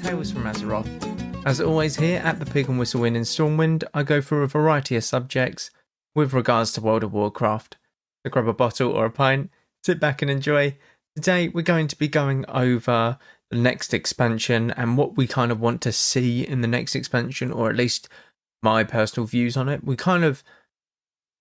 Tales from Azeroth. As always here at the Pig and Whistle Inn in Stormwind, I go through a variety of subjects with regards to World of Warcraft. So grab a bottle or a pint, sit back and enjoy. Today we're going to be going over the next expansion and what we kind of want to see in the next expansion, or at least my personal views on it. We kind of,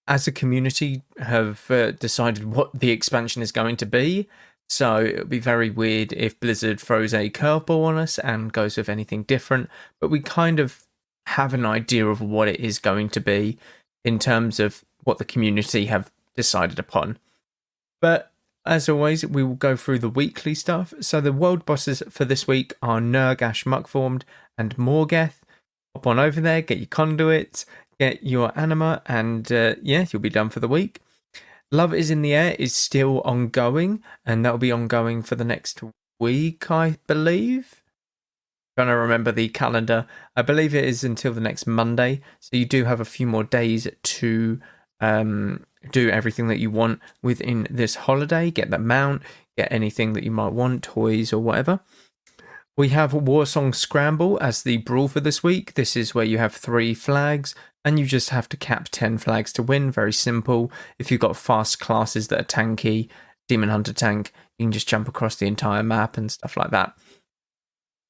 as a community, have decided what the expansion is going to be. So it would be very weird if Blizzard throws a curveball on us and goes with anything different. But we kind of have an idea of what it is going to be in terms of what the community have decided upon. But as always, we will go through the weekly stuff. So the world bosses for this week are Nurgash Muckformed and Morgeth. Hop on over there, get your conduits, get your anima, and you'll be done for the week. Love is in the Air is still ongoing, and that'll be ongoing for the next week, I believe. Trying to remember the calendar. I believe it is until the next Monday, so you do have a few more days to do everything that you want within this holiday. Get that mount, get anything that you might want, toys or whatever. We have Warsong Scramble as the brawl for this week. This is where you have 3 flags, and you just have to cap 10 flags to win. Very simple. If you've got fast classes that are tanky, Demon Hunter tank, you can just jump across the entire map and stuff like that.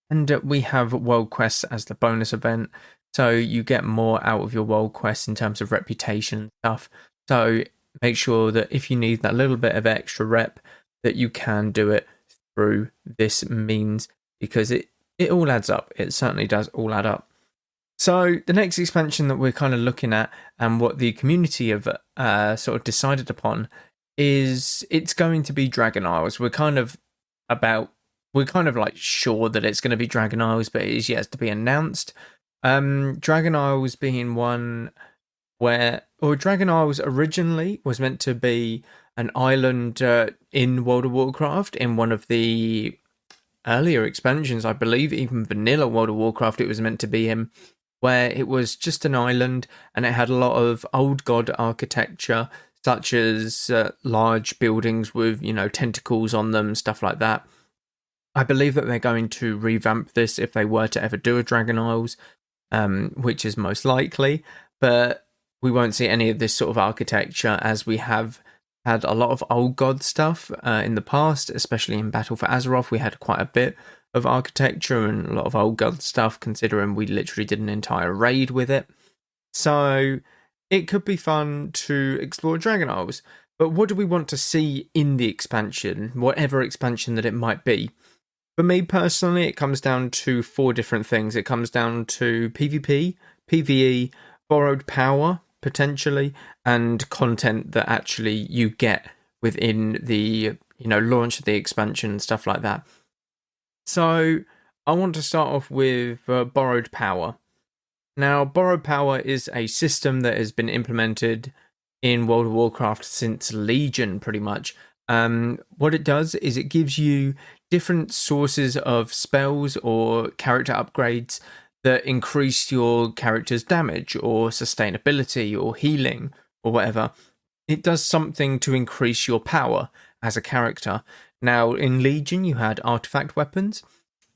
And we have World Quests as the bonus event. So you get more out of your World Quests in terms of reputation and stuff. So make sure that if you need that little bit of extra rep, that you can do it through this means, because it all adds up. It certainly does all add up. So the next expansion that we're kind of looking at, and what the community have sort of decided upon, is it's going to be Dragon Isles. We're kind of like sure that it's going to be Dragon Isles, but it is yet to be announced. Dragon Isles being one Dragon Isles originally was meant to be an island in World of Warcraft, in one of the earlier expansions, I believe, even vanilla World of Warcraft it was meant to be in, where it was just an island and it had a lot of old god architecture, such as large buildings with, tentacles on them, stuff like that. I believe that they're going to revamp this if they were to ever do a Dragon Isles, which is most likely, but we won't see any of this sort of architecture, as we have had a lot of old god stuff in the past, especially in Battle for Azeroth. We had quite a bit of architecture and a lot of old god stuff, considering we literally did an entire raid with it. So it could be fun to explore Dragon Isles. But what do we want to see in the expansion, whatever expansion that it might be? For me personally, it comes down to 4 different things. It comes down to PvP, PvE, borrowed power, potentially, and content that actually you get within the launch of the expansion and stuff like that. So I want to start off with borrowed power. Now, borrowed power is a system that has been implemented in World of Warcraft since Legion, pretty much. What it does is it gives you different sources of spells or character upgrades that increase your character's damage or sustainability or healing or whatever. It does something to increase your power as a character. Now, in Legion, you had artifact weapons.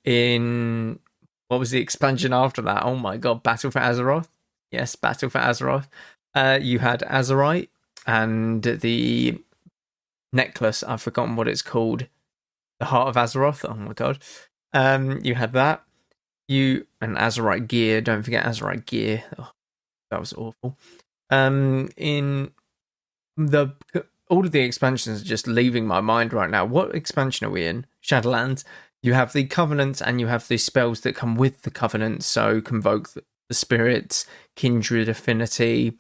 In, what was the expansion after that? Oh my god, Battle for Azeroth? Yes, Battle for Azeroth. You had Azerite and the necklace, I've forgotten what it's called. The Heart of Azeroth, oh my god. You had that. And Azerite gear, don't forget Azerite gear. Oh, that was awful. In the all of the expansions are just leaving my mind right now. What expansion are we in? Shadowlands. You have the Covenants and you have the spells that come with the Covenants. So Convoke the Spirits, Kindred Affinity,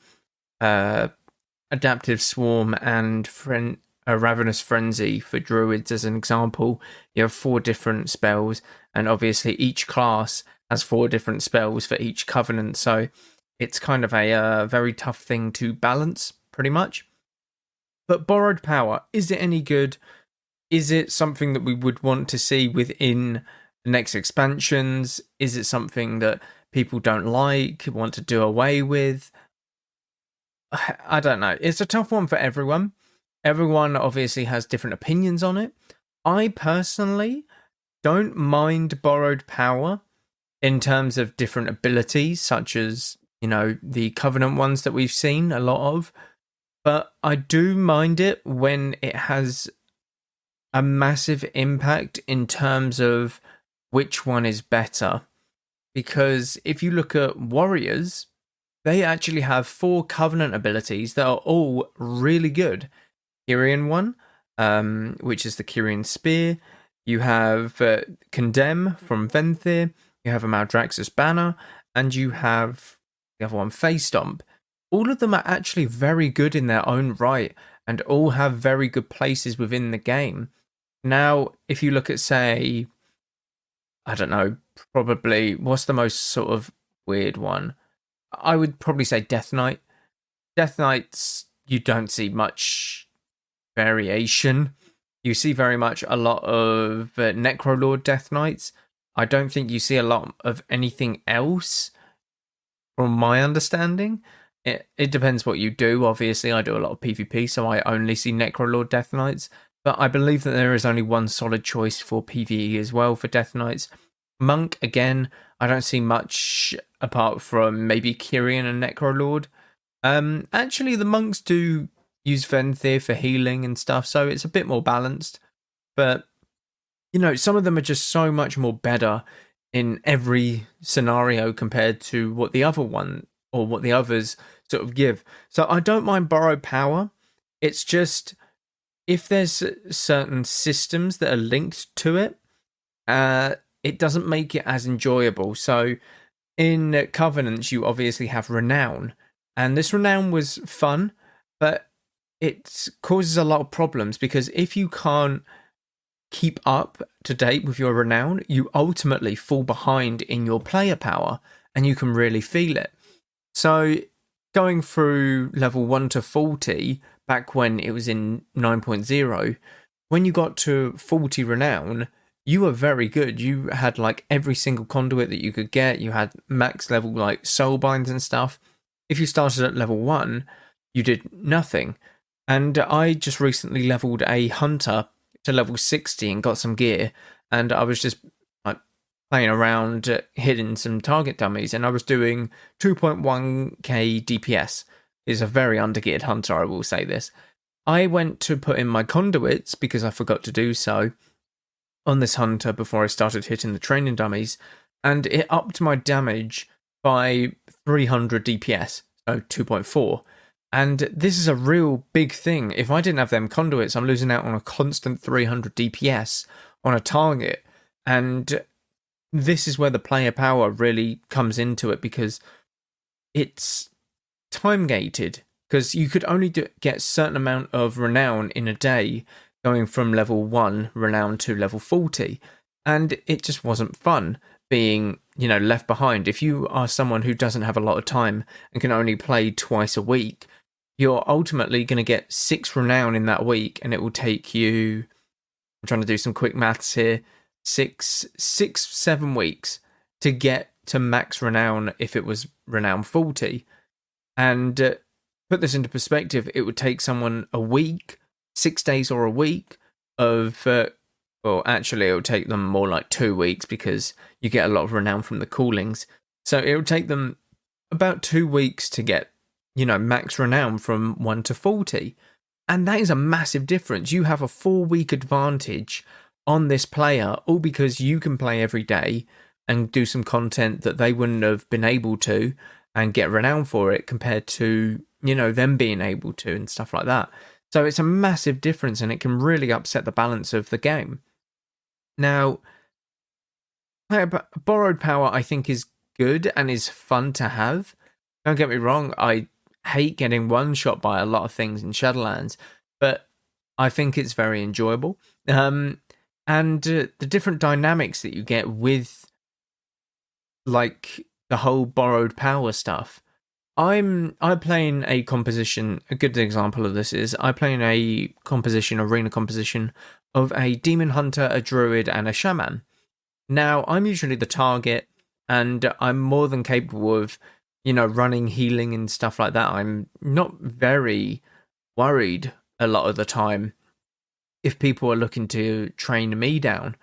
Adaptive Swarm, and Ravenous Frenzy for Druids as an example. You have 4 different spells, and obviously each class has 4 different spells for each Covenant. So it's kind of a very tough thing to balance, pretty much. But borrowed power, is it any good? Is it something that we would want to see within the next expansions? Is it something that people don't like, want to do away with? I don't know. It's a tough one for everyone. Everyone obviously has different opinions on it. I personally don't mind borrowed power in terms of different abilities, such as, the Covenant ones that we've seen a lot of. But I do mind it when it has a massive impact in terms of which one is better. Because if you look at warriors, they actually have 4 Covenant abilities that are all really good. Kyrian one, which is the Kyrian Spear. You have Condemn from Venthir. You have a Maldraxxus Banner. And you have the other one, Face Stomp. All of them are actually very good in their own right and all have very good places within the game. Now, if you look at, say, I don't know, probably, what's the most sort of weird one? I would probably say Death Knight. Death Knights, you don't see much variation. You see very much a lot of Necrolord Death Knights. I don't think you see a lot of anything else, from my understanding. It depends what you do. Obviously, I do a lot of PvP, so I only see Necrolord Death Knights. But I believe that there is only one solid choice for PvE as well for Death Knights. Monk, again, I don't see much apart from maybe Kyrian and Necrolord. Actually, the monks do use Venthir for healing and stuff, so it's a bit more balanced. But, some of them are just so much more better in every scenario compared to what the other one or what the others sort of give. So I don't mind borrowed power. It's just, if there's certain systems that are linked to it, it doesn't make it as enjoyable. So in Covenants, you obviously have Renown, and this Renown was fun, but it causes a lot of problems because if you can't keep up to date with your Renown, you ultimately fall behind in your player power, and you can really feel it. So going through level 1 to 40, back when it was in 9.0, when you got to 40 Renown, you were very good. You had like every single conduit that you could get. You had max level like soulbinds and stuff. If you started at level 1, you did nothing. And I just recently leveled a hunter to level 60 and got some gear. And I was just like playing around, hitting some target dummies, and I was doing 2.1k DPS. Is a very undergeared hunter, I will say this. I went to put in my conduits because I forgot to do so on this hunter before I started hitting the training dummies, and it upped my damage by 300 DPS, so 2.4. And this is a real big thing. If I didn't have them conduits, I'm losing out on a constant 300 DPS on a target. And this is where the player power really comes into it, because it's time gated. Because you could only get a certain amount of renown in a day, going from level 1 renown to level 40. And it just wasn't fun being, left behind. If you are someone who doesn't have a lot of time and can only play twice a week, you're ultimately going to get 6 renown in that week, and it will take you, I'm trying to do some quick maths here, 7 weeks to get to max renown if it was renown 40. And put this into perspective, it would take someone a week, 6 days or a week of, well, actually it would take them more like 2 weeks, because you get a lot of renown from the coolings. So it would take them about 2 weeks to get, max renown from 1 to 40. And that is a massive difference. You have a 4-week advantage on this player, all because you can play every day and do some content that they wouldn't have been able to and get renown for it, compared to, them being able to and stuff like that. So it's a massive difference, and it can really upset the balance of the game. Now, borrowed power, I think, is good and is fun to have. Don't get me wrong, I hate getting one-shot by a lot of things in Shadowlands, but I think it's very enjoyable. And the different dynamics that you get with, like, the whole borrowed power stuff. I'm playing a composition. A good example of this is I play in a arena composition of a demon hunter, a druid, and a shaman. Now, I'm usually the target, and I'm more than capable of, running healing and stuff like that. I'm not very worried a lot of the time if people are looking to train me down.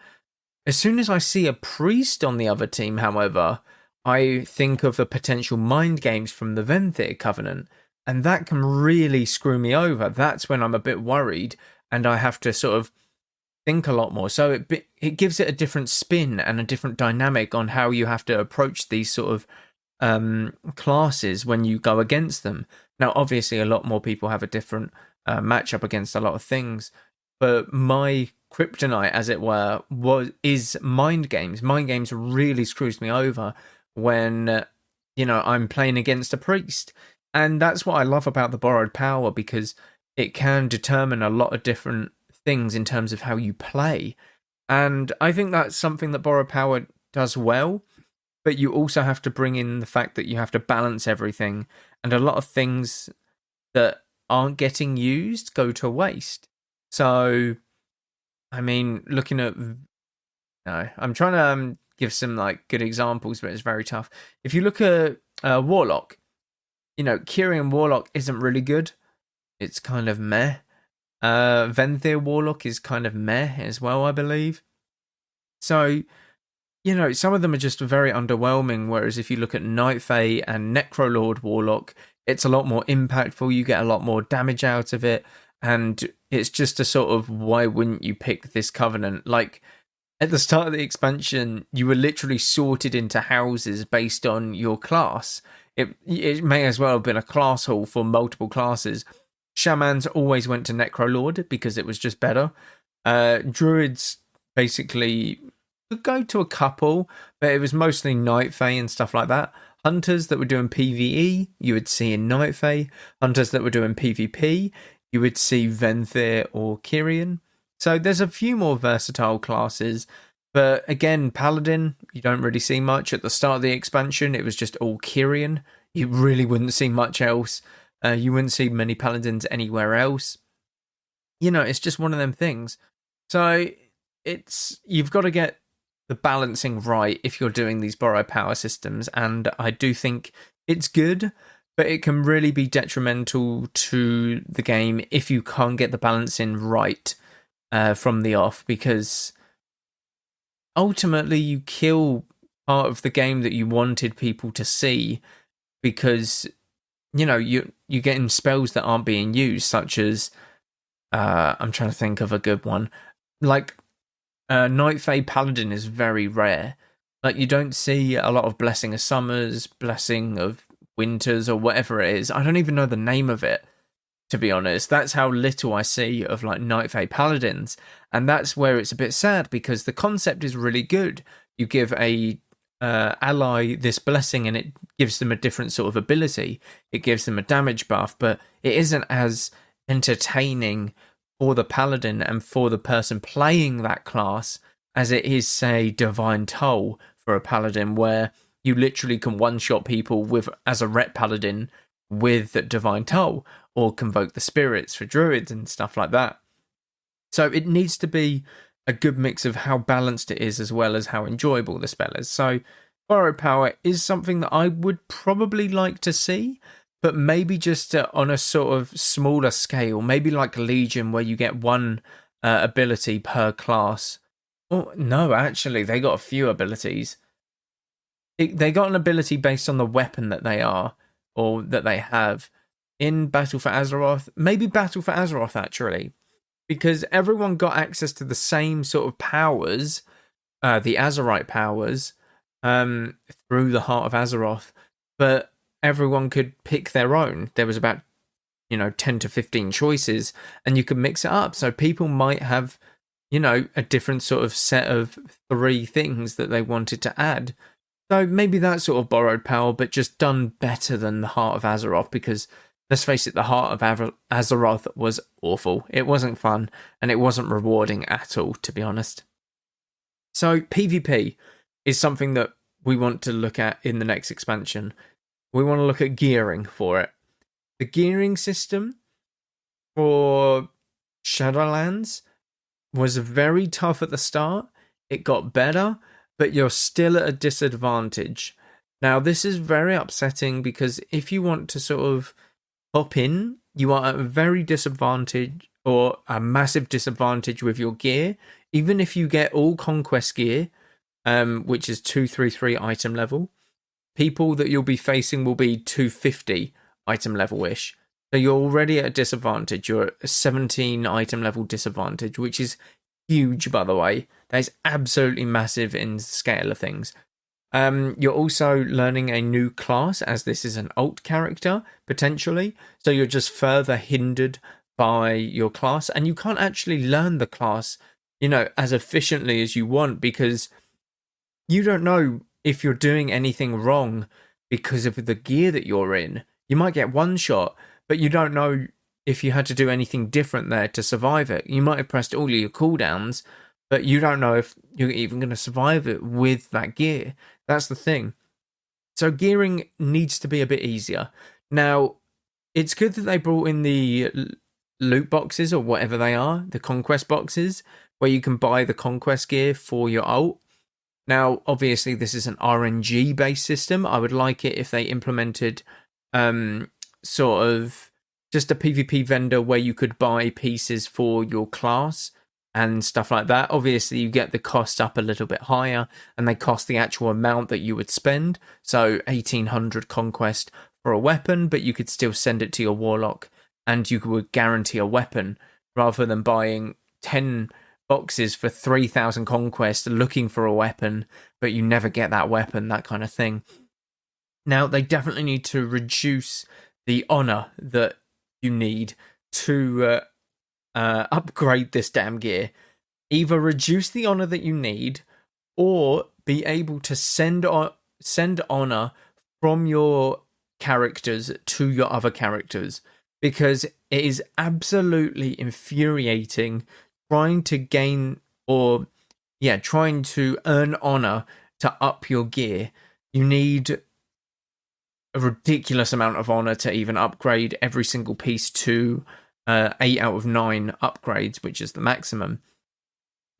As soon as I see a priest on the other team, however, I think of the potential mind games from the Venthyr Covenant, and that can really screw me over. That's when I'm a bit worried, and I have to sort of think a lot more. So it gives it a different spin and a different dynamic on how you have to approach these sort of classes when you go against them. Now, obviously, a lot more people have a different matchup against a lot of things, but my kryptonite, as it were, is mind games. Mind games really screws me over when I'm playing against a priest, and that's what I love about the borrowed power, because it can determine a lot of different things in terms of how you play. And I think that's something that borrowed power does well, but you also have to bring in the fact that you have to balance everything, and a lot of things that aren't getting used go to waste. So, I mean, looking at... No, I'm trying to give some like good examples, but it's very tough. If you look at Warlock, Kyrian Warlock isn't really good. It's kind of meh. Venthyr Warlock is kind of meh as well, I believe. So, some of them are just very underwhelming, whereas if you look at Night Fae and Necrolord Warlock, it's a lot more impactful, you get a lot more damage out of it, and it's just a sort of, why wouldn't you pick this Covenant? Like, at the start of the expansion, you were literally sorted into houses based on your class. It may as well have been a class hall for multiple classes. Shamans always went to Necrolord because it was just better. Druids basically could go to a couple, but it was mostly Night Fae and stuff like that. Hunters that were doing PvE, you would see in Night Fae. Hunters that were doing PvP, you would see Venthyr or Kyrian. So there's a few more versatile classes, but again, Paladin, you don't really see much. At the start of the expansion, it was just all Kyrian. You really wouldn't see much else. You wouldn't see many Paladins anywhere else. It's just one of them things. So you've got to get the balancing right if you're doing these borrowed power systems, and I do think it's good, but it can really be detrimental to the game if you can't get the balancing right from the off, because ultimately you kill part of the game that you wanted people to see, because you're getting spells that aren't being used, such as I'm trying to think of a good one, like Night Fae Paladin is very rare. Like, you don't see a lot of Blessing of Summers, Blessing of Winters, or whatever it is. I don't even know the name of it, to be honest. That's how little I see of like Night Fae Paladins, and that's where it's a bit sad, because the concept is really good. You give a ally this blessing and it gives them a different sort of ability. It gives them a damage buff, but it isn't as entertaining for the paladin and for the person playing that class as it is, say, Divine Toll for a paladin, where you literally can one-shot people as a ret paladin with Divine Toll, or convoke the spirits for druids and stuff like that. So it needs to be a good mix of how balanced it is as well as how enjoyable the spell is. So borrowed power is something that I would probably like to see, but maybe just on a sort of smaller scale, maybe like Legion, where you get one ability per class. Oh, no, actually, they got a few abilities. They got an ability based on the weapon that they are, or that they have. In Battle for Azeroth, maybe Battle for Azeroth, actually, because everyone got access to the same sort of powers, the Azerite powers, through the Heart of Azeroth, but everyone could pick their own. There was about 10 to 15 choices, and you could mix it up. So people might have, a different sort of set of 3 things that they wanted to add. So maybe that sort of borrowed power, but just done better than the Heart of Azeroth, because let's face it, the Heart of Azeroth was awful. It wasn't fun, and it wasn't rewarding at all, to be honest. So PvP is something that we want to look at in the next expansion. We want to look at gearing for it. The gearing system for Shadowlands was very tough at the start. It got better, but you're still at a disadvantage. Now, this is very upsetting, because if you want to sort of hop in, you are at a very disadvantage or a massive disadvantage with your gear. Even if you get all conquest gear, which is 233 item level, people that you'll be facing will be 250 item level-ish. So you're already at a disadvantage. You're at a 17 item level disadvantage, which is huge, by the way. That is absolutely massive in scale of things. You're also learning a new class, as this is an alt character, potentially. So you're just further hindered by your class, and you can't actually learn the class, as efficiently as you want, because you don't know if you're doing anything wrong because of the gear that you're in. You might get one shot, but you don't know if you had to do anything different there to survive it. You might have pressed all of your cooldowns, but you don't know if you're even going to survive it with that gear. That's the thing. So gearing needs to be a bit easier. Now, it's good that they brought in the loot boxes, or whatever they are, the conquest boxes, where you can buy the conquest gear for your ult. Now, obviously, this is an RNG-based system. I would like it if they implemented sort of just a PvP vendor where you could buy pieces for your class and stuff like that. Obviously, you get the cost up a little bit higher, and they cost the actual amount that you would spend. So 1,800 conquest for a weapon, but you could still send it to your warlock, and you would guarantee a weapon rather than buying 10 boxes for 3,000 conquest looking for a weapon, but you never get that weapon, that kind of thing. Now, they definitely need to reduce the honor that you need to upgrade this damn gear. Either reduce the honor that you need, or be able to send honor from your characters to your other characters, because it is absolutely infuriating trying to earn honor to up your gear. You need a ridiculous amount of honor to even upgrade every single piece to 8 out of 9 upgrades, which is the maximum.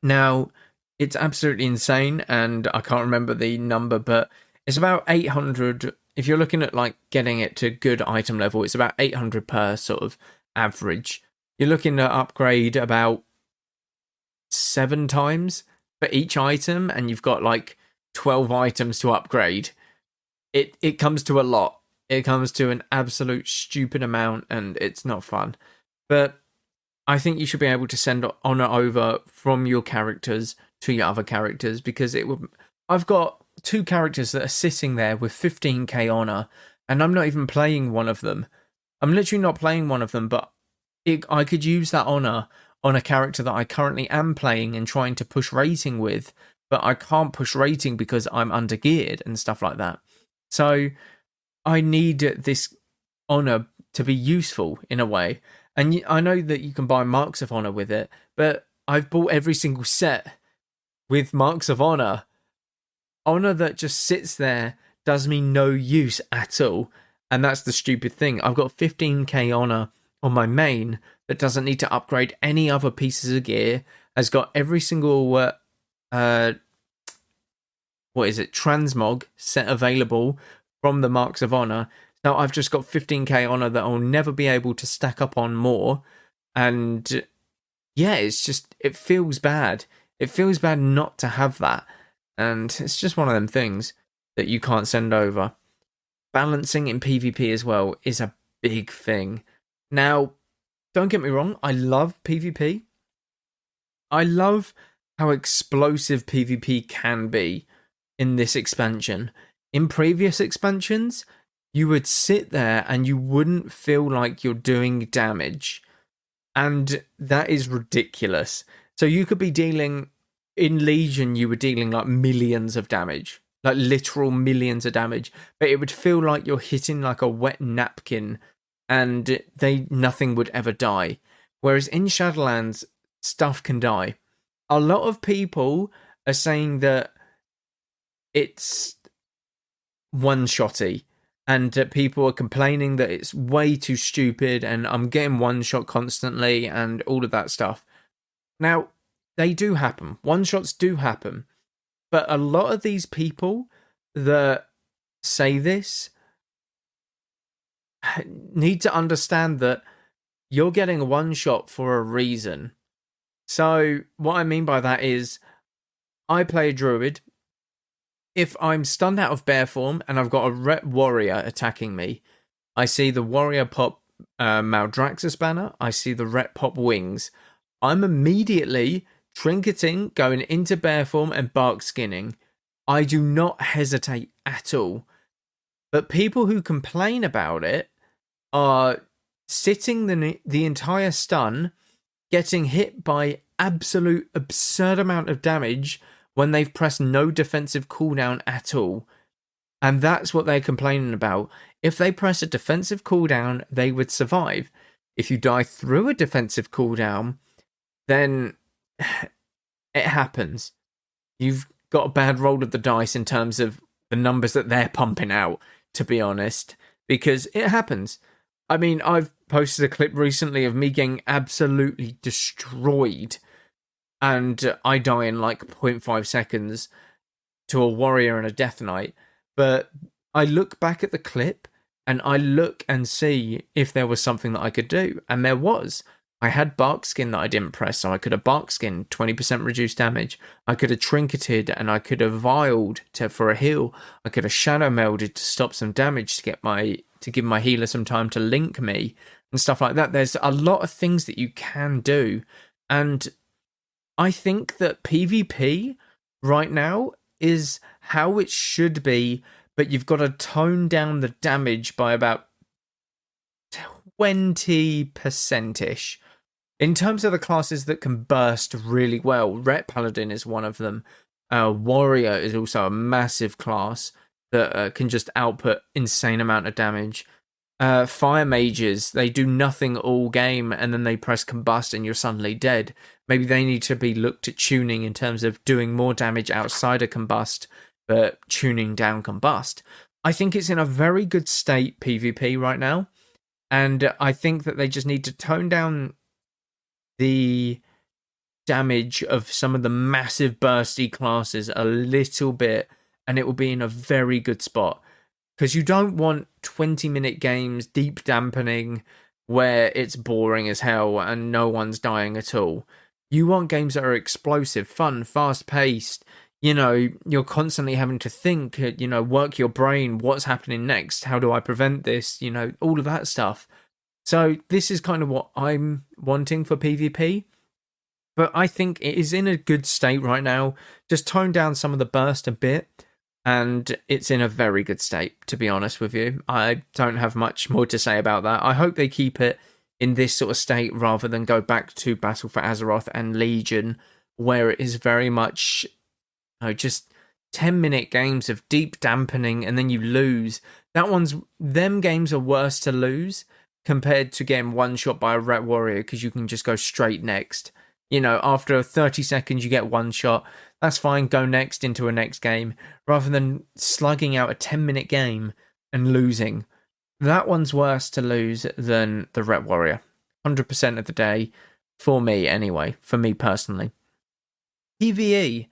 Now, it's absolutely insane, and I can't remember the number, but it's about 800. If you're looking at like getting it to good item level, it's about 800 per sort of average. You're looking to upgrade about 7 times for each item, and you've got like 12 items to upgrade. It comes to a lot. It comes to an absolute stupid amount, and it's not fun. But I think you should be able to send honor over from your characters to your other characters, because I've got 2 characters that are sitting there with 15k honor, and I'm not even playing one of them. I'm literally not playing one of them, but I could use that honor on a character that I currently am playing and trying to push rating with, but I can't push rating because I'm undergeared and stuff like that. So I need this honor to be useful in a way. And I know that you can buy marks of honor with it, but I've bought every single set with marks of honor. Honor that just sits there does me no use at all. And that's the stupid thing. I've got 15k honor on my main that doesn't need to upgrade any other pieces of gear, has got every single transmog set available from the marks of honor. Now I've just got 15k honor that I'll never be able to stack up on more. And yeah, it feels bad. It feels bad not to have that. And it's just one of them things that you can't send over. Balancing in PvP as well is a big thing. Now, don't get me wrong, I love PvP. I love how explosive PvP can be in this expansion. In previous expansions, you would sit there and you wouldn't feel like you're doing damage. And that is ridiculous. So you could be dealing, in Legion, you were dealing like millions of damage. Like literal millions of damage. But it would feel like you're hitting like a wet napkin and nothing would ever die. Whereas in Shadowlands, stuff can die. A lot of people are saying that it's one-shotty, and that people are complaining that it's way too stupid and I'm getting one-shot constantly and all of that stuff. Now, they do happen. One-shots do happen. But a lot of these people that say this need to understand that you're getting one shot for a reason. So what I mean by that is, I play a druid. If I'm stunned out of bear form and I've got a ret warrior attacking me, I see the warrior pop Maldraxxus banner. I see the ret pop wings. I'm immediately trinketing, going into bear form and bark skinning. I do not hesitate at all. But people who complain about it are sitting the entire stun, getting hit by absolute absurd amount of damage when they've pressed no defensive cooldown at all. And that's what they're complaining about. If they press a defensive cooldown, they would survive. If you die through a defensive cooldown, then it happens. You've got a bad roll of the dice in terms of the numbers that they're pumping out, to be honest, because it happens. I mean, I've posted a clip recently of me getting absolutely destroyed, and I die in like 0.5 seconds to a warrior and a death knight. But I look back at the clip and I look and see if there was something that I could do, and there was. I had bark skin that I didn't press, so I could have bark skin 20% reduced damage. I could have trinketed, and I could have vialed for a heal. I could have shadow melded to stop some damage to give my healer some time to link me and stuff like that. There's a lot of things that you can do, and I think that PvP right now is how it should be, but you've got to tone down the damage by about 20%-ish. In terms of the classes that can burst really well, Ret Paladin is one of them. Warrior is also a massive class that can just output insane amount of damage. Fire mages, they do nothing all game and then they press combust and you're suddenly dead. Maybe they need to be looked at tuning in terms of doing more damage outside of combust, but tuning down combust. I think it's in a very good state, PvP, right now. And I think that they just need to tone down the damage of some of the massive bursty classes a little bit, and it will be in a very good spot. Because you don't want 20-minute games, deep dampening, where it's boring as hell and no one's dying at all. You want games that are explosive, fun, fast-paced. You know, you're constantly having to think, work your brain, what's happening next? How do I prevent this? All of that stuff. So this is kind of what I'm wanting for PvP. But I think it is in a good state right now. Just tone down some of the burst a bit, and it's in a very good state, to be honest with you. I don't have much more to say about that. I hope they keep it in this sort of state rather than go back to Battle for Azeroth and Legion, where it is very much just 10-minute games of deep dampening and then you lose. Them games are worse to lose compared to getting one shot by a Ret Warrior, because you can just go straight next. After 30 seconds you get one shot, that's fine, go next into a next game, rather than slugging out a 10-minute game and losing. That one's worse to lose than the Ret Warrior, 100% of the day, for me anyway, for me personally. PvE.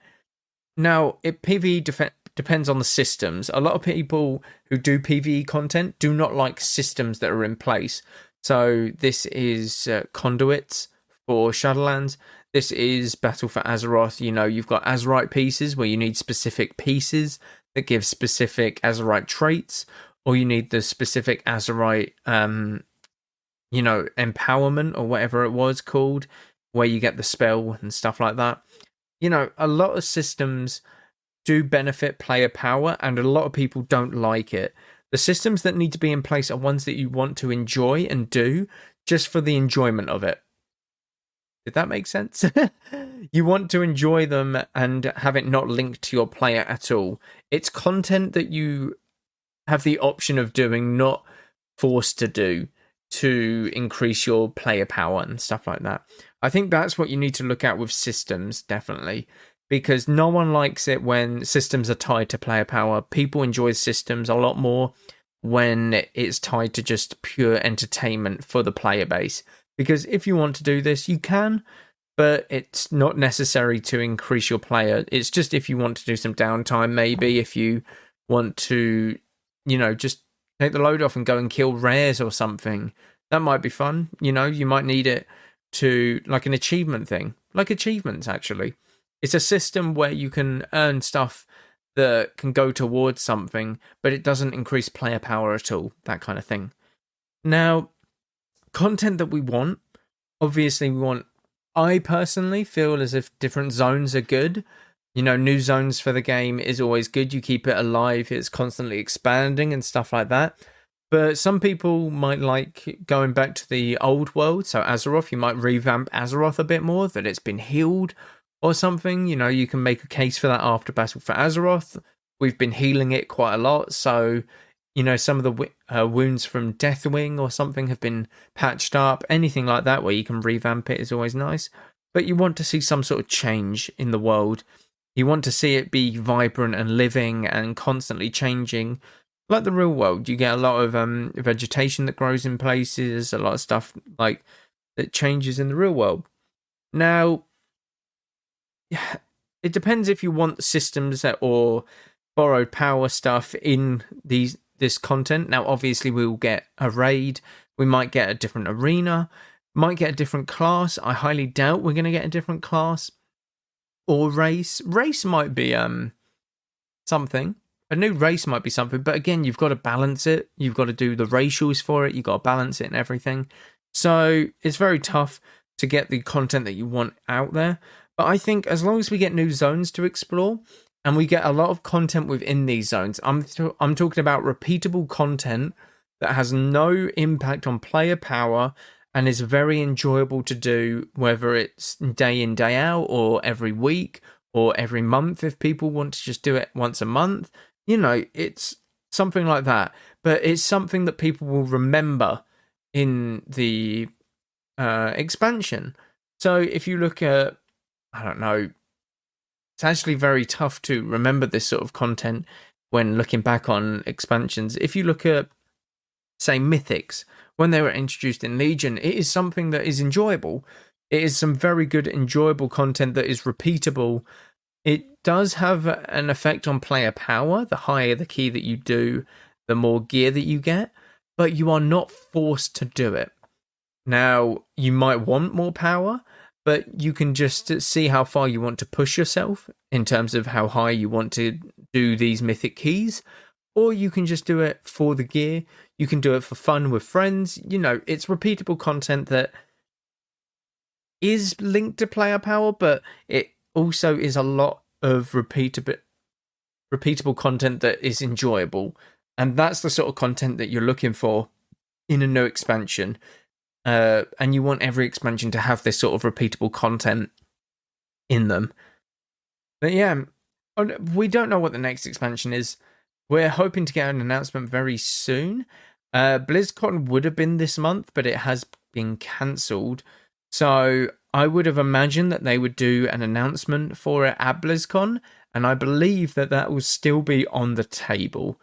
Now, PvE depends on the systems. A lot of people who do PvE content do not like systems that are in place. So this is conduits for Shadowlands. This is Battle for Azeroth. You've got Azerite pieces where you need specific pieces that give specific Azerite traits, or you need the specific Azerite, empowerment or whatever it was called, where you get the spell and stuff like that. A lot of systems do benefit player power, and a lot of people don't like it. The systems that need to be in place are ones that you want to enjoy and do just for the enjoyment of it. Did that make sense? You want to enjoy them and have it not linked to your player at all. It's content that you have the option of doing, not forced to do, to increase your player power and stuff like that. I think that's what you need to look at with systems, definitely, because no one likes it when systems are tied to player power. People enjoy systems a lot more when it's tied to just pure entertainment for the player base. Because if you want to do this, you can, but it's not necessary to increase your player. It's just if you want to do some downtime, maybe if you want to, just take the load off and go and kill rares or something, That might be fun. You know, you might need it to, like, an achievement thing, like achievements, actually. It's a system where you can earn stuff that can go towards something, but it doesn't increase player power at all, that kind of thing. Now, content that we want, obviously we want, I personally feel as if different zones are good. You know, new zones for the game is always good. You keep it alive, it's constantly expanding and stuff like that. But some people might like going back to the old world. So Azeroth, you might revamp Azeroth a bit more, that it's been healed or something. You know, you can make a case for that after battle for Azeroth. We've been healing it quite a lot. So, you know, some of the wounds from Deathwing or something have been patched up. Anything like that where you can revamp it is always nice. But you want to see some sort of change in the world. You want to see it be vibrant and living and constantly changing. Like the real world, you get a lot of vegetation that grows in places, a lot of stuff like that changes in the real world. Now, it depends if you want systems or borrowed power stuff in this content. Now, obviously, we will get a raid. We might get a different arena. Might get a different class. I highly doubt we're going to get a different class or race. Race might be something. A new race might be something, but again, you've got to balance it. You've got to do the racials for it. You've got to balance it and everything. So it's very tough to get the content that you want out there. But I think as long as we get new zones to explore and we get a lot of content within these zones, I'm talking about repeatable content that has no impact on player power and is very enjoyable to do, whether it's day in, day out, or every week, or every month if people want to just do it once a month. You know, it's something like that. But it's something that people will remember in the expansion. So if you look at, I don't know, it's actually very tough to remember this sort of content when looking back on expansions. If you look at, say, Mythics, when they were introduced in Legion, it is something that is enjoyable. It is some very good, enjoyable content that is repeatable. It does have an effect on player power. The higher the key that you do, the more gear that you get, but you are not forced to do it. Now, you might want more power, but you can just see how far you want to push yourself in terms of how high you want to do these mythic keys, or you can just do it for the gear. You can do it for fun with friends. You know, it's repeatable content that is linked to player power, but it also is a lot of repeatable content that is enjoyable. And that's the sort of content that you're looking for in a new expansion. And you want every expansion to have this sort of repeatable content in them. But yeah, we don't know what the next expansion is. We're hoping to get an announcement very soon. BlizzCon would have been this month, but it has been cancelled. So I would have imagined that they would do an announcement for it at BlizzCon, and I believe that will still be on the table.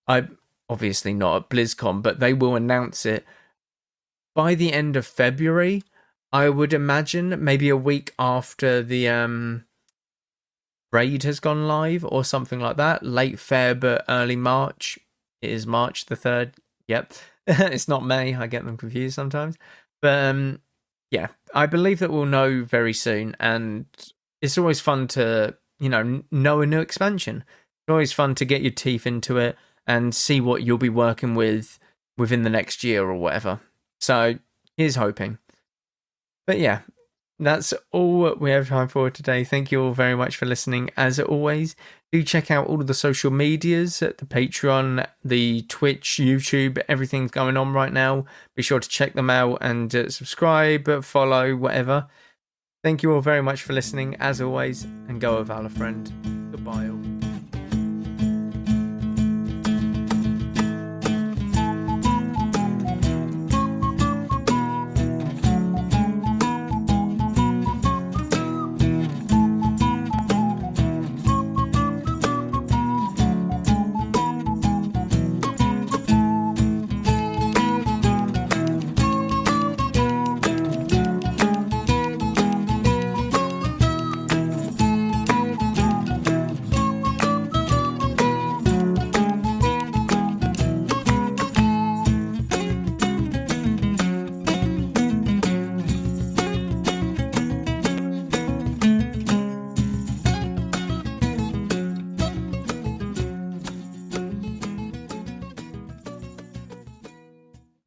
Obviously not at BlizzCon, but they will announce it by the end of February. I would imagine maybe a week after the raid has gone live or something like that. Late Feb, early March. It is March the 3rd. Yep. It's not May. I get them confused sometimes. But yeah, I believe that we'll know very soon. And it's always fun to, know a new expansion. It's always fun to get your teeth into it and see what you'll be working with within the next year or whatever. So here's hoping. But yeah, that's all we have time for today. Thank you all very much for listening. As always, do check out all of the social medias, the Patreon, the Twitch, YouTube, everything's going on right now. Be sure to check them out and subscribe, follow, whatever. Thank you all very much for listening, as always, and go with Valor Friend. Goodbye all.